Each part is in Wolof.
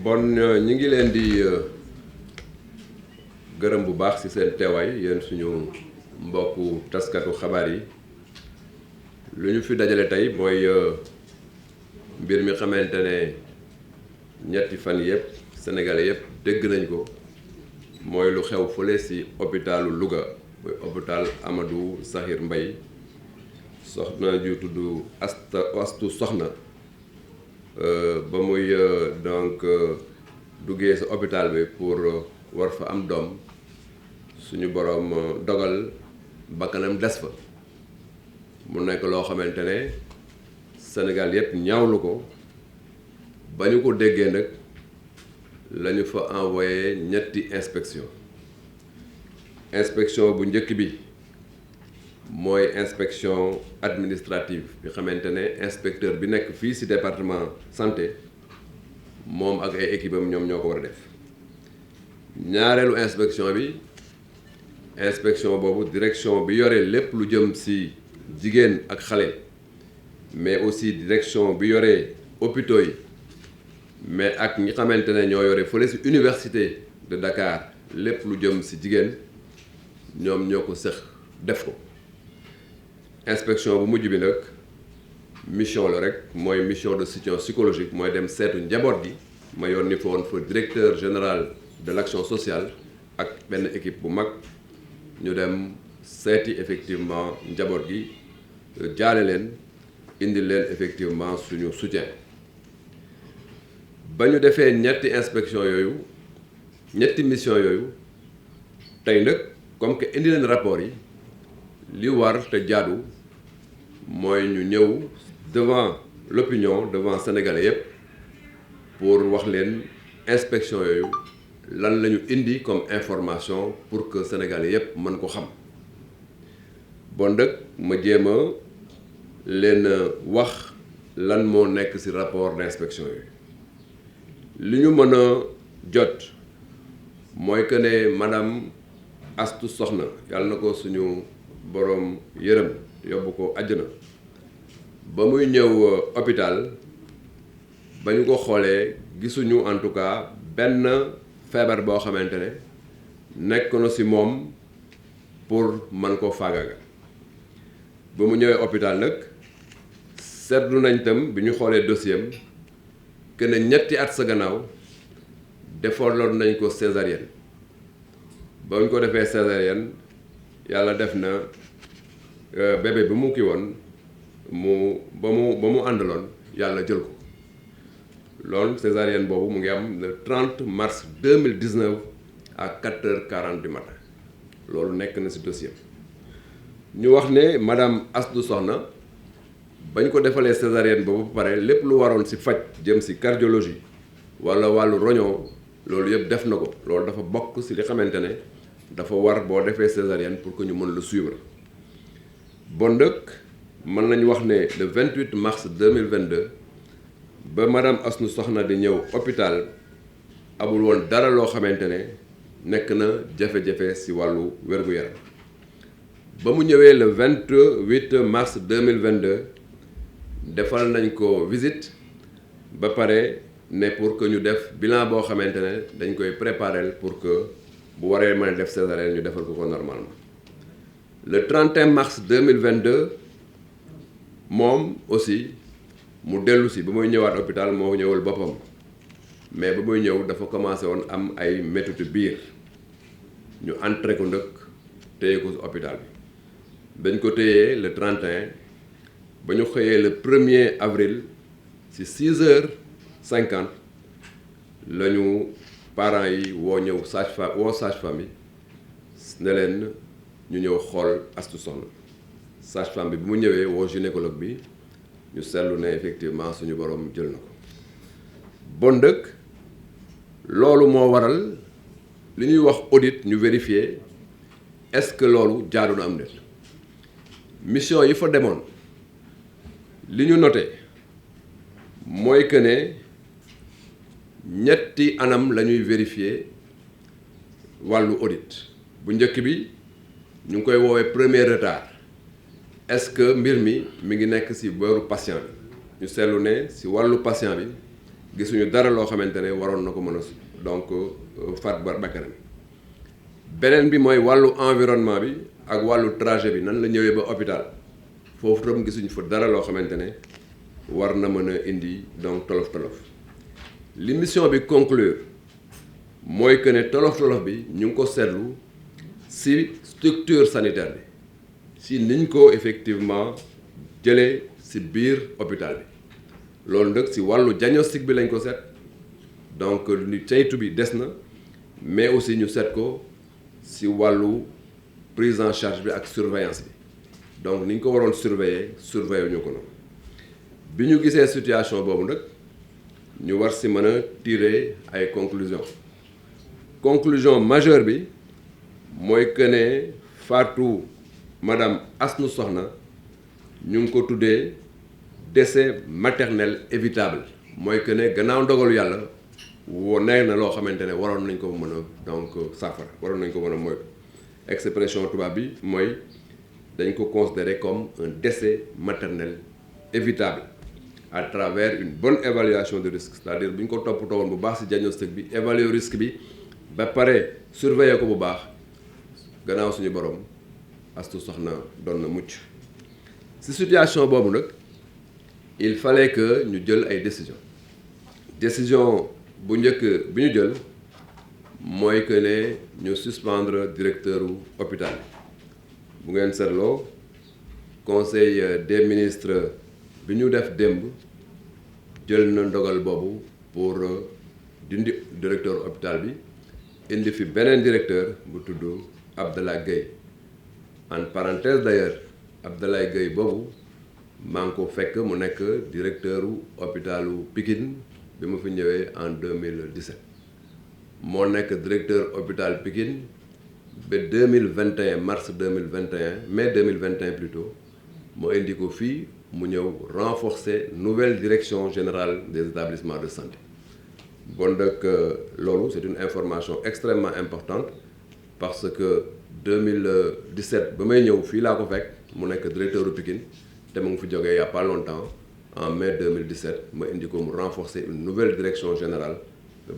bon ñi ngi leen di gërëm bu baax ci seen teewaay yéen suñu mbokku taskatu xabaar yi lu ñu fi dajale tey mooy mbir mi xamante ne ñetti fan yëpp sénégalais yëpp dégg nañ ko mooy lu xew fële ci hôpitalu Louga mooy hôpital Amadou Sakhir Mbaye soxna ju tudd Astu Soxna ba muy donc duggee sa hôpital bi pour war fa am doom suñu boroom dogal bakkanam des fa mu nekk loo xamante ne Sénégal yëpp ñaawlu ko ba ñu ko déggee nag la ñu fa envoyé ñetti inspection bu njëkk bi mooy inspection administrative bi xamante ne inspecteur bi nekk fii ci département santé moom ak ay équipe am ñoom ñoo ko war a def ñaareelu inspection boobu direction bi yore lépp lu jëm ci jigéen ak xale mais aussi direction bi yore hôpitaux yi mais ak ñi xamante ne ñoo yore fële ci université de Dakar lépp lu jëm ci jigéen ñoom ñoo ko sëx def ko inspection bu mujj bi nag mission la rek mooy mission de soutien psychologique mooy dem seetu njaboot gi ma yónni fa woon fa directeur général de l'action sociale ak benn équipe bu mag ñu dem seeti effectivement njaboot gi jaale leen indi leen effectivement suñu soutien ba ñu defee ñetti mission yooyu tey nag comme que indi leen rapport yi li war te jaadu mooy ñu ñëw devant l'opinion devant sénégalais yëpp pour wax leen inspection yooyu lan la ñu indi comme information pour que sénégalais yëpp mën ko xam bon nag ma jéem a leen wax lan moo nekk ci rapport d'inspection yooyu li ñu mën a jot mooy que ne madame Astu Soxna yàlla na ko suñu boroom yërëm yóbbu ko àjjana ba muy ñëw hôpital ba ñu ko xoolee gisuñu en tout cas benn feebar boo xamante ne nekk na ci moom pour mën ko faagaga ba mu ñëwee hôpital nag seetlu nañ tam bi ñu xoolee dossier am que ne ñetti at sa gannaaw defaloon nañ ko césarienne ba ñu ko defee césarienne yàlla def na bébé bi mu kii woon ba mu àndaloon yàlla jël ko loolu césarienne boobu mu ngi am le 30 mars 2019 à 4h40 du matin loolu nekk na ci dossier ñu wax ne madame Astou Soxna bañ ko defalee césarienne boobu ba pare lépp lu waroon ci faj jëm ci cardiologie walla wàllu roñoo loolu yëpp def na ko loolu dafa bokk ci li xamante ne dafa war boo defee césarienne pour que ñu mën la suivre bon dëkk mën nañu wax ne le 28 mars 2022 ba madame Astou Soxna di ñëw hôpital amul woon dara loo xamante ne nekk na jafe-jafe ci wàllu wér-gu-yaram ba mu ñëwee le 28 mars 2022 defal nañ ko visite ba pare ne pour que ñu def bilan boo xamante ne dañ koy préparer pour que bu waree mën a def césarienne ñu defal ko normalement le 31 mars 2022 moom aussi mu dellu si ba muy ñëwaat hôpital moo ñëwal boppam mais ba muy ñëw dafa commencé woon am ay méttitu biir ñu entré ko ndëkk téye ko hôpital bi dañ ko téyee le 31 ba ñu xëyee le 1er avril ci 6h50 la ñu parents yi woo ñëw sage-femme yi ne leen ñu ñëw xool Astou Soxna sage-femme bi mu ñëwee woo gynécologue bi ñu seetlu ne effectivement suñu boroom jël na ko bon dëkk loolu moo waral li ñuy wax audit ñu vérifier est-ce que loolu jaadu na am déet mission yi fa demoon li ñu noté mooy que ne ñetti anam la ñuy vérifier wàllu audit bu njëkk bi ñu ngi koy woowee premier retard est-ce que mbir mi ngi nekk ci booru patient bi ñu seetlu ne ci wàllu patient bi gisuñu dara loo xamante ne waroon na ko mën a donc faat bakkanam. beneen bi mooy wàllu environnement bi ak wàllu trajet bi nan la ñëwee ba hôpital foofu tam gisuñu fa dara loo xamante ne war na mën a indi donc tolof-tolof. li mission bi conclure mooy que ne tolof-tolof bi ñu ngi ko seetlu ci structure sanitaire bi ci niñ ko effectivement jëlee ci biir hôpital bi loolu nag ci wàllu diagnostic bi lañ ko seet donc ni saytu bi des na mais aussi ñu seet ko ci wàllu prise en charge bi ak surveillance bi donc ni ñu ko waroon surveiller ñu ko noonu bi ñu gisee situation boobu nag ñu war ci mën a tirer ay conclusion majeure bi mooy que ne faatu madame Astou Sokhna ñu ngi ko tuddee décès maternel évitable mooy que ne gannaaw ndogalu yàlla nekk na loo xamante ne waroon nañ ko mën a donc saafara waroon nañ ko mën a moytu expression tubaab bi mooy dañ ko considérer comme un décès maternel évitable à travers une bonne évaluation de risque c'est-à-dire bu ñu ko toppatoo woon bu baax ci diagnostic bi évaluer risque bi ba pare surveiller ko bu baax gannaaw suñu borom Astou Sokhna doon na mucc ci situation boobu nag il fallait que ñu jël ay décision bu njëkk bi ñu jël mooy que ne ñu suspendre directeur hôpital bu ngeen seetloo conseil des ministres bi ñu def démb jël na ndogal boobu pour dindi directeur hôpital bi indi fi beneen directeur bu tudd Abdoulaye Gueye en parenthèse d'ailleurs Abdoulaye Gueye boobu maa ngi ko fekk mu nekk directeur hôpitalu Pikine bi ma fi ñëwee en 2017 moo nekk directeur hôpital Pikine ba 2021 mars 2021 mai 2021 plutôt moo indi ko fii mu ñëw renforcer nouvelle direction générale des établissements de santé bon donc loolu c'est une information extrêmement importante parce que 2017 ba may ñëw fii laa ko fekk mu nekk directeur u Pikine te mu ngi fi jógee il y a pas longtemps en mai 2017 ma indi ko mu renforcer une nouvelle direction générale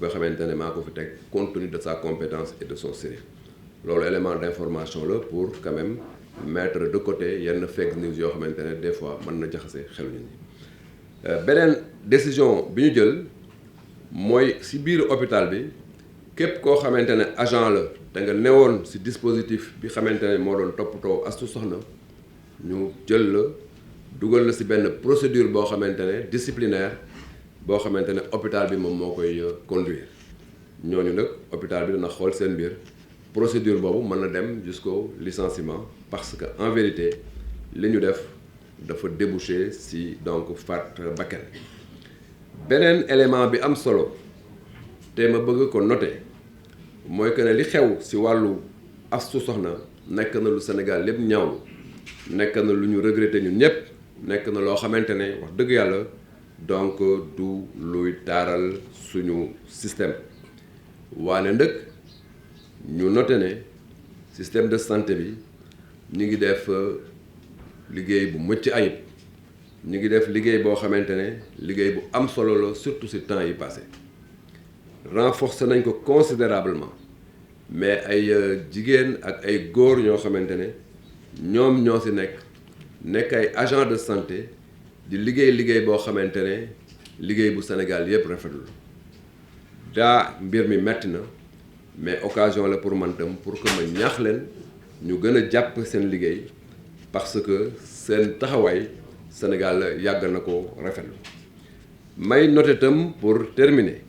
ba xamante ne maa ko fi teg compte tenu de sa compétence et de son sérieux loolu élément d'information la pour quand même mettre de côté yenn fake news yoo xamante ne des fois mën na jaxase xelu nit ñi. beneen décision bi ñu jël mooy ci biir hôpital bi képp koo xamante ne agent la te nga newoon ci dispositif bi xamante ne moo doon toppatoo Astou Sokhna ñu jël la dugal la ci benn procédure boo xamante ne disciplinaire boo xamante ne hôpital bi moom moo koy conduire ñooñu nag hôpital bi dana xool seen biir procédure boobu mën na dem jusqu'au licenciement parce que en vérité li ñu def dafa déboucher ci donc faat bakkan. beneen élément bi am solo te ma bëgg ko noter mooy que ne li xew ci wàllu Astou Sokhna nekk na lu Sénégal lépp ñaawlu nekk na lu ñu regretter ñun ñëpp nekk na loo xamante ne wax dëgg yàlla donc du luy taaral suñu système waane ndëkk ñu noter ne système de santé bi ñu ngi def liggéey bu mucc ayib ñu ngi def liggéey boo xamante ne liggéey bu am solo la surtout ci temps yi passé renforcer nañ ko considérablement mais ay jigéen ak ay góor ñoo xamante ne ñoom ñoo ci nekk ay agent de santé di liggéey boo xamante ne liggéey bu Sénégal yépp rafetlu daa mbir mi metti na mais occasion la pour man tam pour que ma ñaax leen ñu gën a jàpp seen liggéey parce que seen taxawaay Sénégal yàgg na ko rafetlu may noter tam pour terminer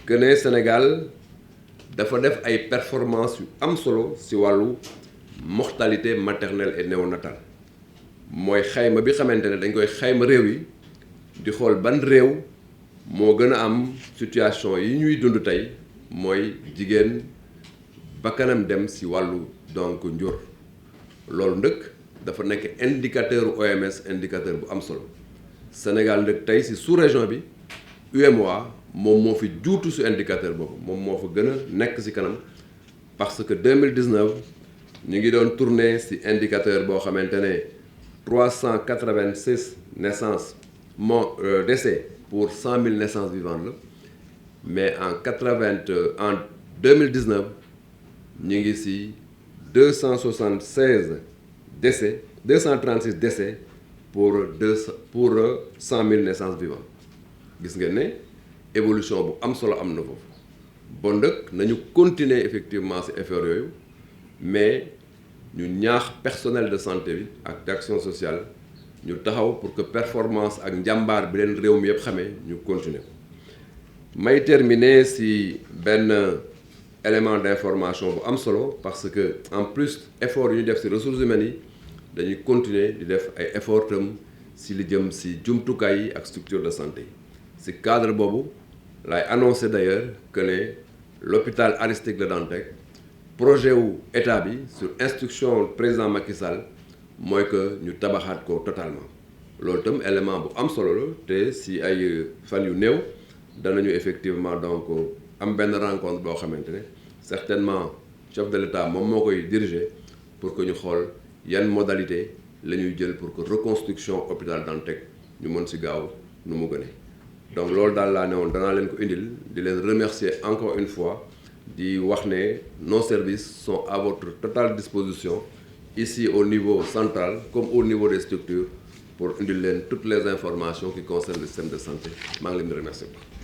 que ne Sénégal dafa def ay performances yu am solo ci wàllu mortalité maternelle et néonatale mooy xayma bi xamante ne dañ koy xayma réew yi di xool ban réew moo gën a am situation yi ñuy dund tey mooy jigéen bakkanam dem ci wàllu donc njur loolu ndëkk dafa nekk indicateur OMS indicateur bu am solo Sénégal ndëkk tey ci sous-région bi UEMOA moom moo fi juutu ci indicateur boobu moom moo fa gën a nekk ci kanam parce que 2019 ñu ngi doon tourner ci indicateur boo xamante ne 386 naissances décès pour 100 000 naissances vivantes mais en 2019 ñu ngi ci 276 décès 236 décès pour 100 000 naissances vivantes gis ngeen ne évolution bu am solo am na foofu bon nag nañu continuer effectivement ci effort yooyu mais ñu ñaax personnel de santé bi ak d'action sociale ñu taxaw pour que performance ak njàmbaar bi leen réew mi yëpp xamee ñu continuer ko may terminer ci benn élément d'information bu am solo parce que en plus effort yu ñu def ci ressources humaines yi dañuy continuer di def ay effort tam ci li jëm ci jumtukaay yi ak structure de santé yi ci cadre boobu lay annoncé d'ailleurs que ne l'hôpital Aristide Le Dantec projet wu état bi sur instruction président Macky Sall mooy que ñu tabaxaat ko totalement loolu itam élément bu am solo la te ci ay fan yu néew danañu effectivement donc am benn rencontre boo xamante ne certainement chef de l'État moom moo koy diriger pour que ñu xool yan modalité la ñuy jël pour que reconstruction hôpital Dantec ñu mën ci gaaw nu mu gënee donc loolu daal laa ne woon danaa leen ko indil di leen remercier encore une fois di wax ne nos services sont à votre totale disposition ici au niveau central comme au niveau des structures pour indil leen toutes les informations qui concernent le système de santé maa ngi leen di remercier.